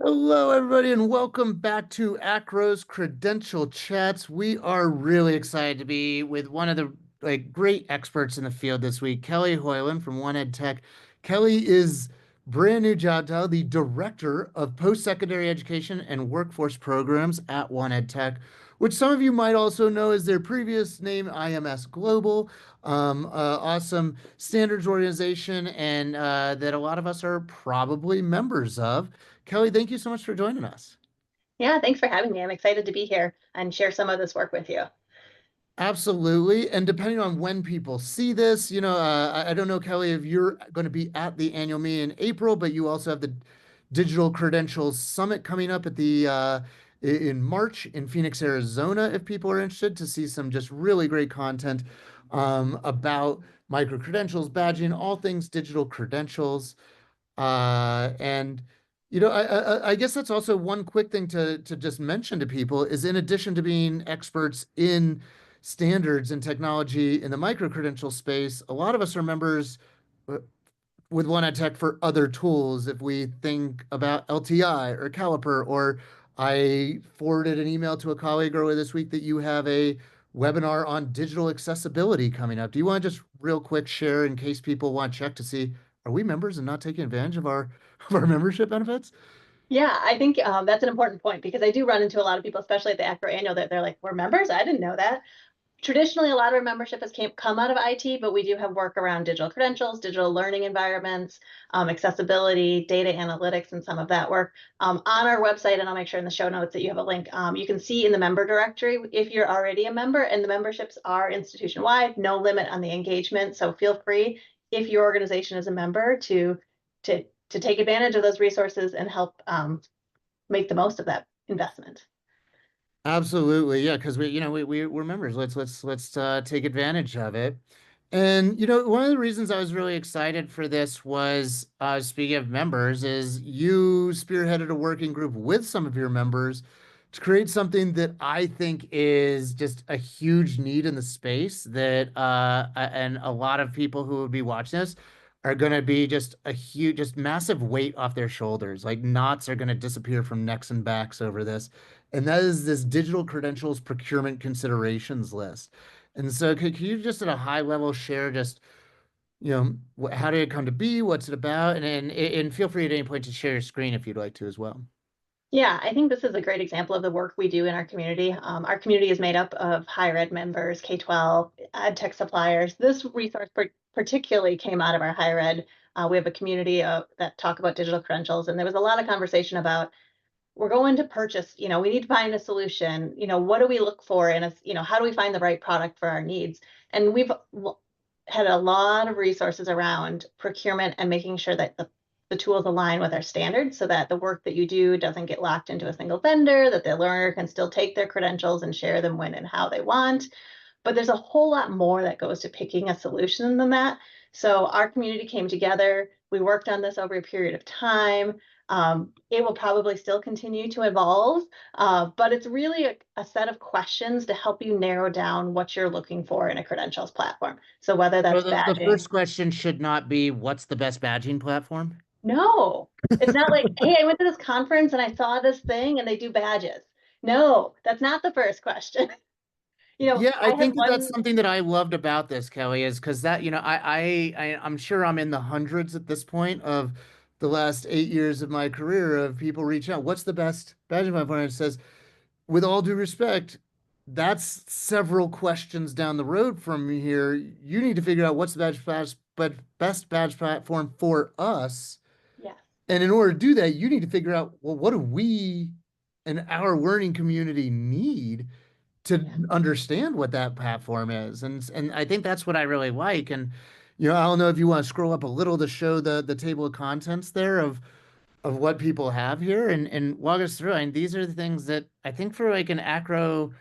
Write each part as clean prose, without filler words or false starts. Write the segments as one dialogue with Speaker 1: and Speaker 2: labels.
Speaker 1: Hello, everybody, and welcome back to Acro's Credential Chats. We are really excited to be with one of the great experts in the field this week, Kelly Hoyland from One Ed Tech. Kelly is brand new job title, the Director of Post-Secondary Education and Workforce Programs at One Ed Tech, which some of you might also know as their previous name, IMS Global, awesome standards organization, and that a lot of us are probably members of. Kelly, thank you so much for joining us.
Speaker 2: Yeah, thanks for having me. I'm excited to be here and share some of this work with you.
Speaker 1: Absolutely. And depending on when people see this, I don't know, Kelly, if you're going to be at the annual meeting in April, but you also have the Digital Credentials Summit coming up at in March in Phoenix, Arizona, if people are interested to see some just really great content about micro credentials, badging, all things digital credentials. And I guess that's also one quick thing to just mention to people is in addition to being experts in standards and technology in the micro credential space, a lot of us are members uh, with One Ed Tech for other tools. If we think about LTI or Caliper, or I forwarded an email to a colleague earlier this week that you have a webinar on digital accessibility coming up. Do you want to just real quick share in case people want to check to see are we members and not taking advantage of our of our membership benefits?
Speaker 2: Yeah, I think that's an important point because I do run into a lot of people, especially at the ACRO annual, that they're like, we're members? I didn't know that. Traditionally, a lot of our membership has come out of IT, but we do have work around digital credentials, digital learning environments, accessibility, data analytics, and some of that work. On our website, and I'll make sure in the show notes that you have a link, you can see in the member directory if you're already a member, and the memberships are institution-wide, no limit on the engagement. So feel free, if your organization is a member, to, to take advantage of those resources and help make the most of that investment.
Speaker 1: Absolutely, yeah, because we're members. Let's take advantage of it. And one of the reasons I was really excited for this was speaking of members, is you spearheaded a working group with some of your members to create something that I think is just a huge need in the space that and a lot of people who would be watching this are going to be just a huge, just massive weight off their shoulders. Like knots are going to disappear from necks and backs over this. And that is this digital credentials procurement considerations list. And so could you just at a high level share just, how did it come to be? What's it about? And feel free at any point to share your screen if you'd like to as well.
Speaker 2: Yeah, I think this is a great example of the work we do in our community. Our community is made up of higher ed members, K-12, ed tech suppliers. This resource particularly came out of our higher ed. We have a community that talk about digital credentials, and there was a lot of conversation about we're going to purchase, we need to find a solution. What do we look for in how do we find the right product for our needs? And we've had a lot of resources around procurement and making sure that the tools align with our standards so that the work that you do doesn't get locked into a single vendor, that the learner can still take their credentials and share them when and how they want. But there's a whole lot more that goes to picking a solution than that. So our community came together. We worked on this over a period of time. It will probably still continue to evolve, but it's really a set of questions to help you narrow down what you're looking for in a credentials platform. So whether
Speaker 1: So
Speaker 2: that's
Speaker 1: the
Speaker 2: badging.
Speaker 1: first question should not be what's the best badging platform?
Speaker 2: No, it's not like, hey, I went to this conference and I saw this thing and they do badges. No, that's not the first question.
Speaker 1: Yeah, I
Speaker 2: I had
Speaker 1: think that that's
Speaker 2: one.
Speaker 1: something that I loved about this, Kelly, is because that, I'm sure I'm in the hundreds at this point of the last 8 years of my career of people reaching out. What's the best badging platform? And it says, with all due respect, that's several questions down the road from here. You need to figure out what's the best badge platform for us.
Speaker 2: Yes.
Speaker 1: And in order to do that, you need to figure out, well, what do we and our learning community need to
Speaker 2: Yeah.
Speaker 1: understand what that platform is? And I think that's what I really like. And I don't know if you want to scroll up a little to show the table of contents there of what people have here and walk us through. And these are the things that I think for like an acro,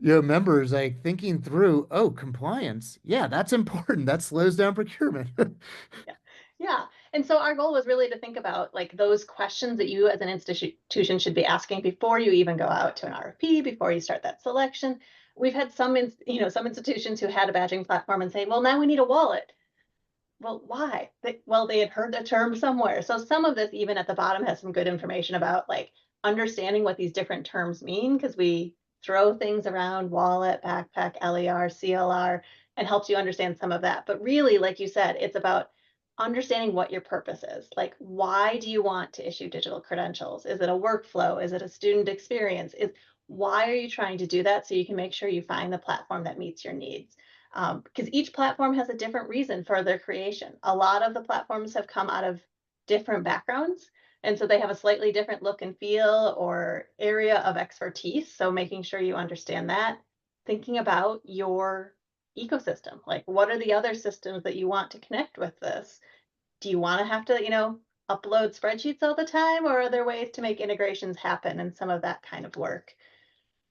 Speaker 1: members like thinking through, oh, compliance. Yeah, that's important. That slows down procurement.
Speaker 2: Yeah. Yeah. And so our goal was really to think about like those questions that you as an institution should be asking before you even go out to an RFP, before you start that selection. We've had some institutions who had a badging platform and say, well, now we need a wallet. Well, why? Well, they had heard the term somewhere. So some of this, even at the bottom, has some good information about like understanding what these different terms mean, because we throw things around wallet, backpack, LER, CLR, and helps you understand some of that. But really, like you said, it's about understanding what your purpose is. Like, why do you want to issue digital credentials? Is it a workflow? Is it a student experience? Why are you trying to do that so you can make sure you find the platform that meets your needs? Because each platform has a different reason for their creation. A lot of the platforms have come out of different backgrounds, and so they have a slightly different look and feel or area of expertise. So making sure you understand that, thinking about your ecosystem, like what are the other systems that you want to connect with this? Do you want to have to, upload spreadsheets all the time, or are there ways to make integrations happen and some of that kind of work?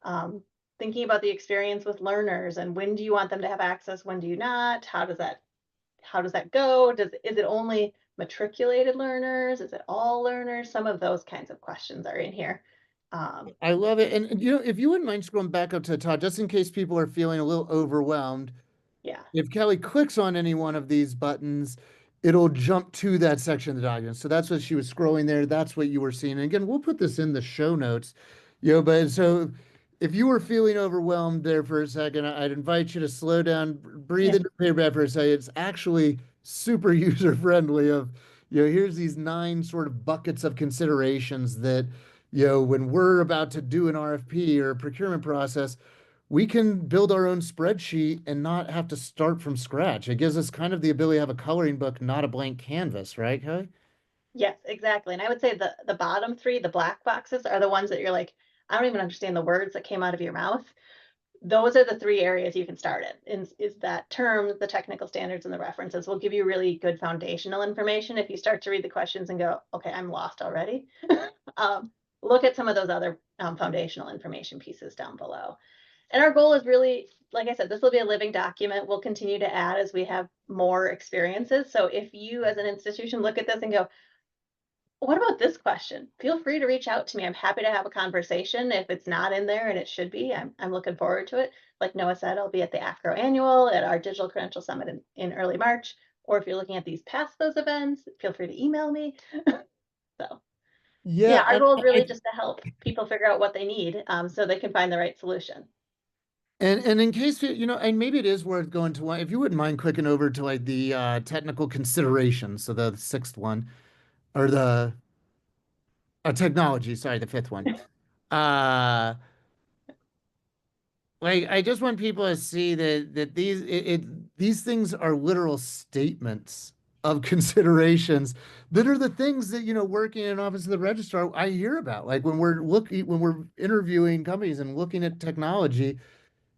Speaker 2: um, Thinking about the experience with learners and when do you want them to have access, when do you not? How does that go? Is it only matriculated learners? Is it all learners? Some of those kinds of questions are in here.
Speaker 1: I love it. And you know, if you wouldn't mind scrolling back up to the top, just in case people are feeling a little overwhelmed,
Speaker 2: Yeah.
Speaker 1: if Kelly clicks on any one of these buttons, it'll jump to that section of the document. So that's what she was scrolling there. That's what you were seeing. And again, we'll put this in the show notes. But so if you were feeling overwhelmed there for a second, I'd invite you to slow down, breathe
Speaker 2: Yeah.
Speaker 1: into the paper for a second. It's actually super user friendly here's these 9 sort of buckets of considerations that, when we're about to do an RFP or a procurement process, we can build our own spreadsheet and not have to start from scratch. It gives us kind of the ability to have a coloring book, not a blank canvas, right, Kelly?
Speaker 2: Yes, exactly. And I would say the bottom three, the black boxes, are the ones that you're like, I don't even understand the words that came out of your mouth. Those are the three areas you can start in. Is that term, the technical standards, and the references will give you really good foundational information. If you start to read the questions and go, okay, I'm lost already, look at some of those other foundational information pieces down below. And our goal is really, like I said, this will be a living document. We'll continue to add as we have more experiences. So if you as an institution look at this and go, what about this question? Feel free to reach out to me. I'm happy to have a conversation. If it's not in there and it should be, I'm looking forward to it. Like Noah said, I'll be at the ACRO annual, at our Digital Credential Summit in early March. Or if you're looking at these past those events, feel free to email me. So yeah,
Speaker 1: Yeah,
Speaker 2: our
Speaker 1: and
Speaker 2: goal is really just to help people figure out what they need, so they can find the right solution.
Speaker 1: and in case and maybe it is worth going to one, if you wouldn't mind clicking over to like the technical considerations, so the sixth one, or the technology, sorry, the fifth one. Uh like I just want people to see that these things are literal statements of considerations that are the things that working in office of the registrar I hear about. Like when we're interviewing companies and looking at technology,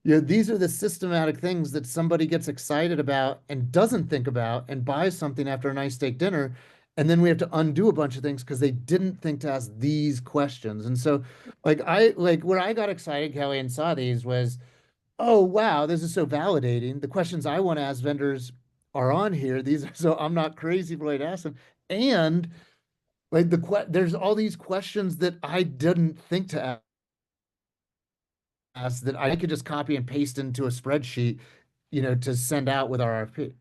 Speaker 1: these are the systematic things that somebody gets excited about and doesn't think about and buys something after a nice steak dinner. And then we have to undo a bunch of things because they didn't think to ask these questions. And so, like where I got excited, Kelly, and saw these was, oh wow, this is so validating. The questions I want to ask vendors are on here. These are so I'm not crazy for what to ask them. And like there's all these questions that I didn't think to ask that I could just copy and paste into a spreadsheet, to send out with our RFP.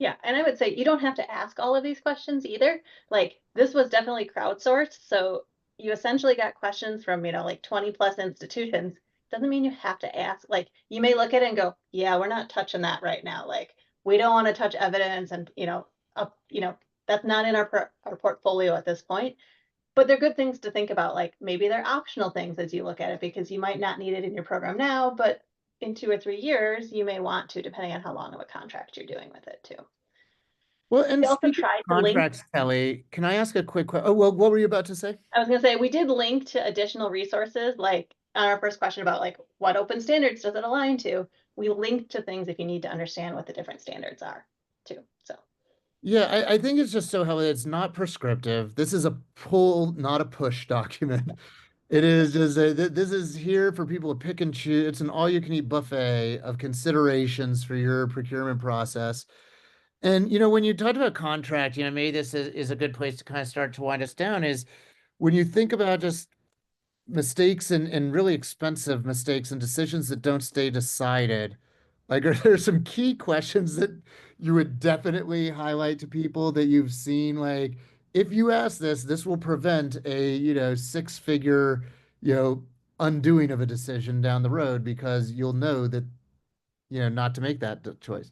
Speaker 2: Yeah, and I would say you don't have to ask all of these questions either. Like this was definitely crowdsourced, so you essentially got questions from, like 20 plus institutions. Doesn't mean you have to ask. Like you may look at it and go, yeah, we're not touching that right now. Like we don't want to touch evidence and, that's not in our portfolio at this point. But they're good things to think about. Like maybe they're optional things as you look at it because you might not need it in your program now, but in 2 or 3 years, you may want to, depending on how long of a contract you're doing with it too.
Speaker 1: Well, and
Speaker 2: We also
Speaker 1: speaking
Speaker 2: tried
Speaker 1: of
Speaker 2: to link,
Speaker 1: contracts, Kelly, can I ask a quick question? Oh, well, what were you about to say?
Speaker 2: I was going to say, we did link to additional resources, like on our first question about like what open standards does it align to? We linked to things if you need to understand what the different standards are too. So
Speaker 1: Yeah, I think it's just so helpful. It's not prescriptive. This is a pull, not a push document. It is just this is here for people to pick and choose. It's an all-you-can-eat buffet of considerations for your procurement process. And when you talked about contract, maybe this is a good place to kind of start to wind us down, is when you think about just mistakes and really expensive mistakes and decisions that don't stay decided, Like, are there some key questions that you would definitely highlight to people that you've seen? Like, if you ask this, this will prevent a, six-figure, you know, undoing of a decision down the road because you'll know that, not to make that choice.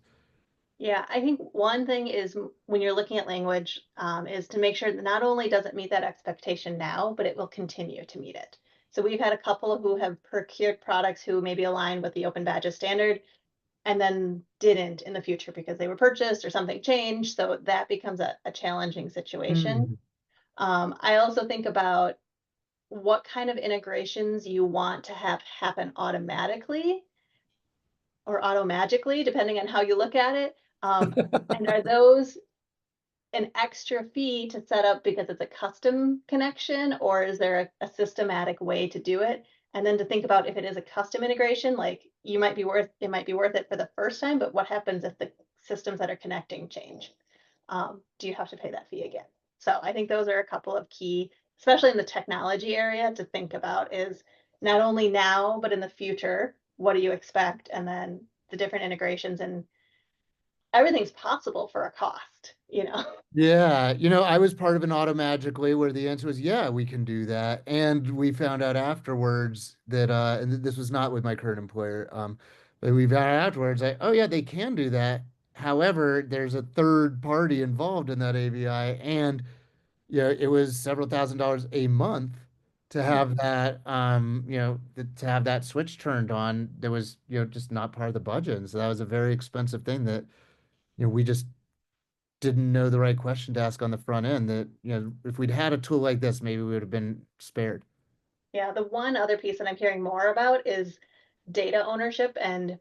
Speaker 2: Yeah, I think one thing is when you're looking at language, is to make sure that not only does it meet that expectation now, but it will continue to meet it. So we've had a couple who have procured products who maybe align with the Open Badges standard and then didn't in the future because they were purchased or something changed. So that becomes a challenging situation.
Speaker 1: Mm.
Speaker 2: I also think about what kind of integrations you want to have happen automatically or automagically, depending on how you look at it. And are those an extra fee to set up because it's a custom connection, or is there a systematic way to do it? And then to think about if it is a custom integration, like it might be worth it for the first time, but what happens if the systems that are connecting change? Do you have to pay that fee again? So I think those are a couple of key, especially in the technology area, to think about is not only now, but in the future, what do you expect? And then the different integrations and everything's possible for a cost, you know?
Speaker 1: Yeah, I was part of an Automagically where the answer was, yeah, we can do that. And we found out afterwards that, and this was not with my current employer, but we found out afterwards, like, oh yeah, they can do that. However, there's a third party involved in that AVI, and it was several $1,000s a month to have that, to have that switch turned on. That was, just not part of the budget. And so that was a very expensive thing that, we just didn't know the right question to ask on the front end that, if we'd had a tool like this, maybe we would have been spared.
Speaker 2: Yeah, the one other piece that I'm hearing more about is data ownership. And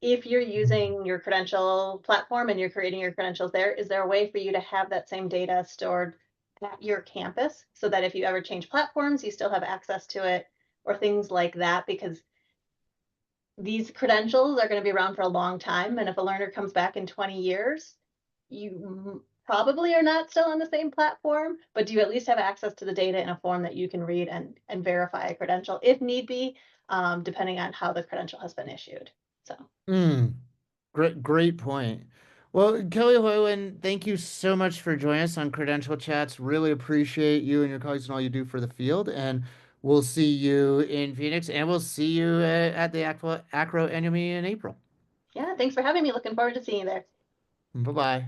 Speaker 2: if you're using your credential platform and you're creating your credentials there, is there a way for you to have that same data stored at your campus so that if you ever change platforms, you still have access to it or things like that? Because these credentials are going to be around for a long time. And if a learner comes back in 20 years, you probably are not still on the same platform, but do you at least have access to the data in a form that you can read and verify a credential if need be, depending on how the credential has been issued. So
Speaker 1: Mm, great point. Well, Kelly Hoyland, thank you so much for joining us on Credential Chats. Really appreciate you and your colleagues and all you do for the field. And we'll see you in Phoenix, and we'll see you at the Acro Annual Meeting in April.
Speaker 2: yeah, thanks for having me. Looking forward to seeing you there.
Speaker 1: Bye bye.